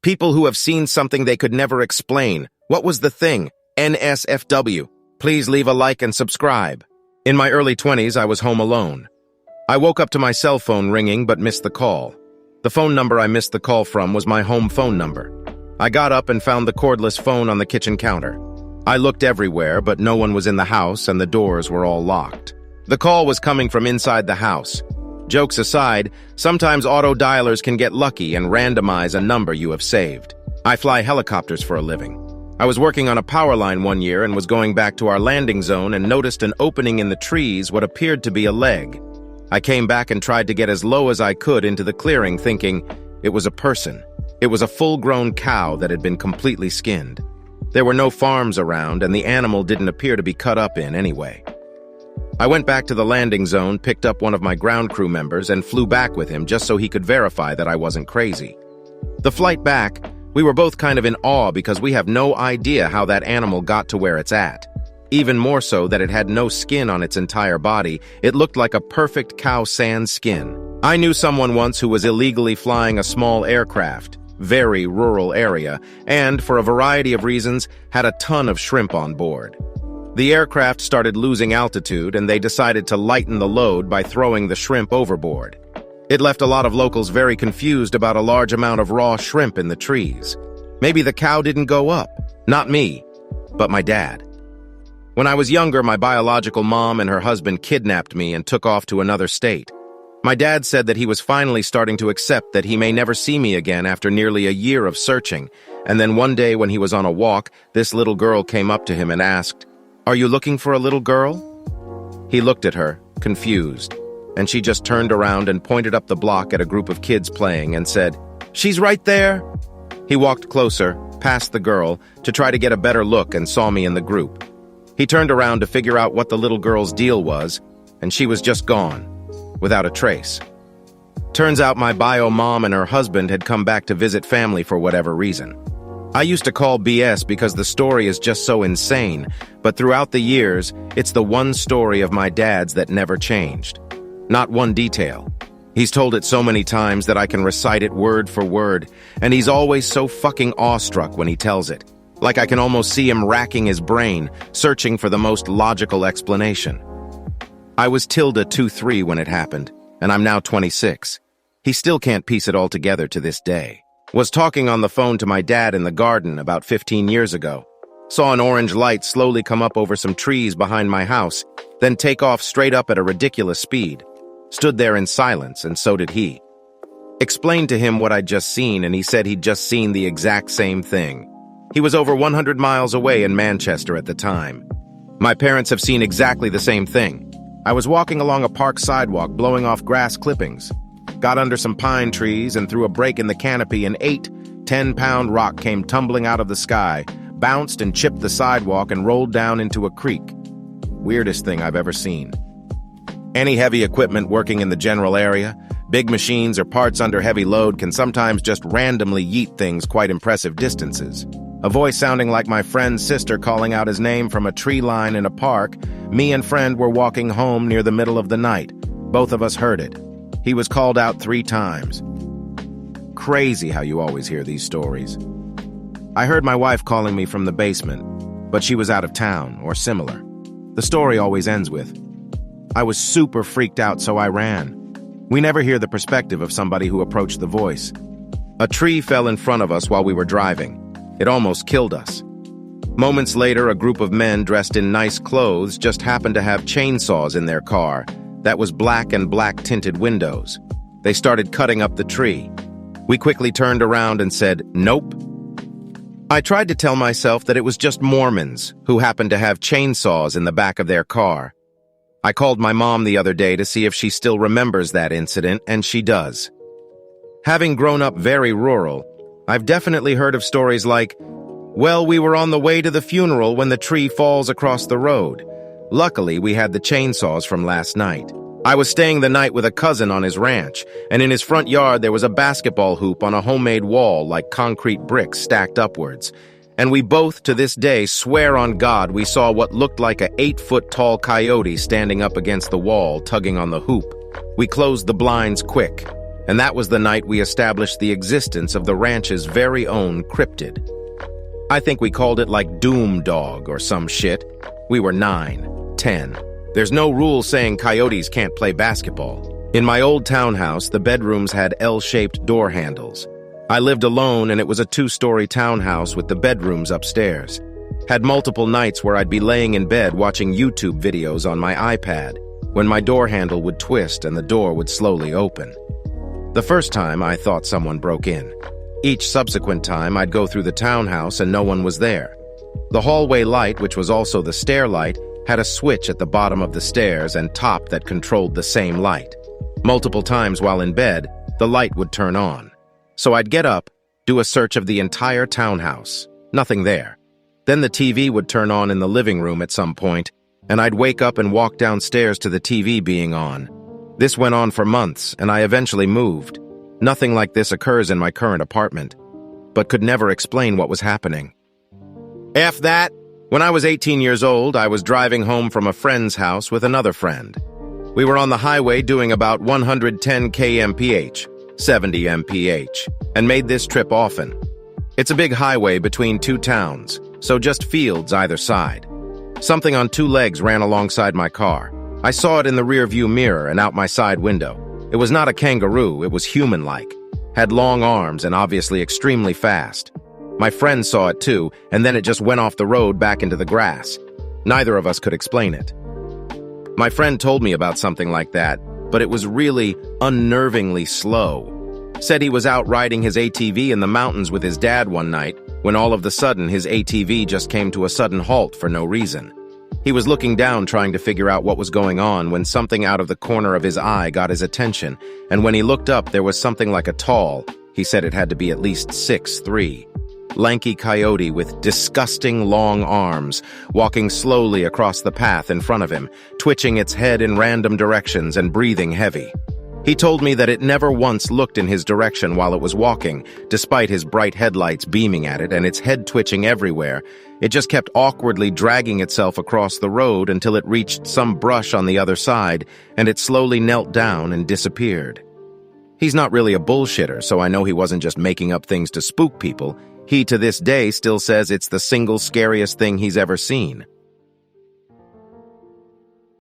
People who have seen something they could never explain. What was the thing? NSFW. Please leave a like and subscribe. In my early 20s, I was home alone. I woke up to my cell phone ringing but missed the call. The phone number I missed the call from was my home phone number. I got up and found the cordless phone on the kitchen counter. I looked everywhere, but no one was in the house and the doors were all locked. The call was coming from inside the house. Jokes aside, sometimes auto dialers can get lucky and randomize a number you have saved. I fly helicopters for a living. I was working on a power line one year and was going back to our landing zone and noticed an opening in the trees what appeared to be a leg. I came back and tried to get as low as I could into the clearing, thinking it was a person. It was a full-grown cow that had been completely skinned. There were no farms around, and the animal didn't appear to be cut up in anyway. I went back to the landing zone, picked up one of my ground crew members, and flew back with him just so he could verify that I wasn't crazy. The flight back, we were both kind of in awe because we have no idea how that animal got to where it's at. Even more so that it had no skin on its entire body. It looked like a perfect cow sans skin. I knew someone once who was illegally flying a small aircraft, very rural area, and, for a variety of reasons, had a ton of shrimp on board. The aircraft started losing altitude, and they decided to lighten the load by throwing the shrimp overboard. It left a lot of locals very confused about a large amount of raw shrimp in the trees. Maybe the cow didn't go up. Not me, but my dad. When I was younger, my biological mom and her husband kidnapped me and took off to another state. My dad said that he was finally starting to accept that he may never see me again after nearly a year of searching, and then one day when he was on a walk, this little girl came up to him and asked, "Are you looking for a little girl?" He looked at her, confused, and she just turned around and pointed up the block at a group of kids playing and said, "She's right there." He walked closer, past the girl, to try to get a better look and saw me in the group. He turned around to figure out what the little girl's deal was, and she was just gone, without a trace. Turns out my bio mom and her husband had come back to visit family for whatever reason. I used to call BS because the story is just so insane, but throughout the years, it's the one story of my dad's that never changed. Not one detail. He's told it so many times that I can recite it word for word, and he's always so fucking awestruck when he tells it. Like I can almost see him racking his brain, searching for the most logical explanation. I was Tilda 2-3 when it happened, and I'm now 26. He still can't piece it all together to this day. Was talking on the phone to my dad in the garden about 15 years ago. Saw an orange light slowly come up over some trees behind my house, then take off straight up at a ridiculous speed. Stood there in silence, and so did he. Explained to him what I'd just seen, and he said he'd just seen the exact same thing. He was over 100 miles away in Manchester at the time. My parents have seen exactly the same thing. I was walking along a park sidewalk blowing off grass clippings. Got under some pine trees and through a break in the canopy, an 8-10-pound rock came tumbling out of the sky, bounced and chipped the sidewalk and rolled down into a creek. Weirdest thing I've ever seen. Any heavy equipment working in the general area, big machines or parts under heavy load can sometimes just randomly yeet things quite impressive distances. A voice sounding like my friend's sister calling out his name from a tree line in a park. Me and friend were walking home near the middle of the night. Both of us heard it. He was called out 3 times. Crazy how you always hear these stories. I heard my wife calling me from the basement, but she was out of town or similar. The story always ends with, "I was super freaked out, so I ran." We never hear the perspective of somebody who approached the voice. A tree fell in front of us while we were driving. It almost killed us. Moments later, a group of men dressed in nice clothes just happened to have chainsaws in their car that was black and black-tinted windows. They started cutting up the tree. We quickly turned around and said, "Nope." I tried to tell myself that it was just Mormons who happened to have chainsaws in the back of their car. I called my mom the other day to see if she still remembers that incident, and she does. Having grown up very rural, I've definitely heard of stories like, "Well, we were on the way to the funeral when the tree falls across the road. Luckily, we had the chainsaws from last night. I was staying the night with a cousin on his ranch, and in his front yard there was a basketball hoop on a homemade wall like concrete bricks stacked upwards. And we both, to this day, swear on God we saw what looked like a 8-foot-tall coyote standing up against the wall, tugging on the hoop. We closed the blinds quick. and that was the night we established the existence of the ranch's very own cryptid. I think we called it like Doom Dog or some shit. We were 9, 10. There's no rule saying coyotes can't play basketball. In my old townhouse, the bedrooms had L-shaped door handles. I lived alone, and it was a 2-story townhouse with the bedrooms upstairs. Had multiple nights where I'd be laying in bed watching YouTube videos on my iPad, when my door handle would twist and the door would slowly open. The first time, I thought someone broke in. Each subsequent time, I'd go through the townhouse and no one was there. The hallway light, which was also the stair light, had a switch at the bottom of the stairs and top that controlled the same light. Multiple times while in bed, the light would turn on. So I'd get up, do a search of the entire townhouse. Nothing there. Then the TV would turn on in the living room at some point, and I'd wake up and walk downstairs to the TV being on. This went on for months, and I eventually moved. Nothing like this occurs in my current apartment, but could never explain what was happening. F that! When I was 18 years old, I was driving home from a friend's house with another friend. We were on the highway doing about 110 kmph, 70 mph, and made this trip often. It's a big highway between 2 towns, so just fields either side. Something on 2 legs ran alongside my car. I saw it in the rear-view mirror and out my side window. It was not a kangaroo, it was human-like. Had long arms and obviously extremely fast. My friend saw it too, and then it just went off the road back into the grass. Neither of us could explain it. My friend told me about something like that, but it was really unnervingly slow. Said he was out riding his ATV in the mountains with his dad one night, when all of a sudden his ATV just came to a sudden halt for no reason. He was looking down trying to figure out what was going on when something out of the corner of his eye got his attention, and when he looked up there was something like a tall, he said it had to be at least 6'3", lanky coyote with disgusting long arms, walking slowly across the path in front of him, twitching its head in random directions and breathing heavy. He told me that it never once looked in his direction while it was walking, despite his bright headlights beaming at it and its head twitching everywhere. It just kept awkwardly dragging itself across the road until it reached some brush on the other side, and it slowly knelt down and disappeared. He's not really a bullshitter, so I know he wasn't just making up things to spook people. He, to this day, still says it's the single scariest thing he's ever seen.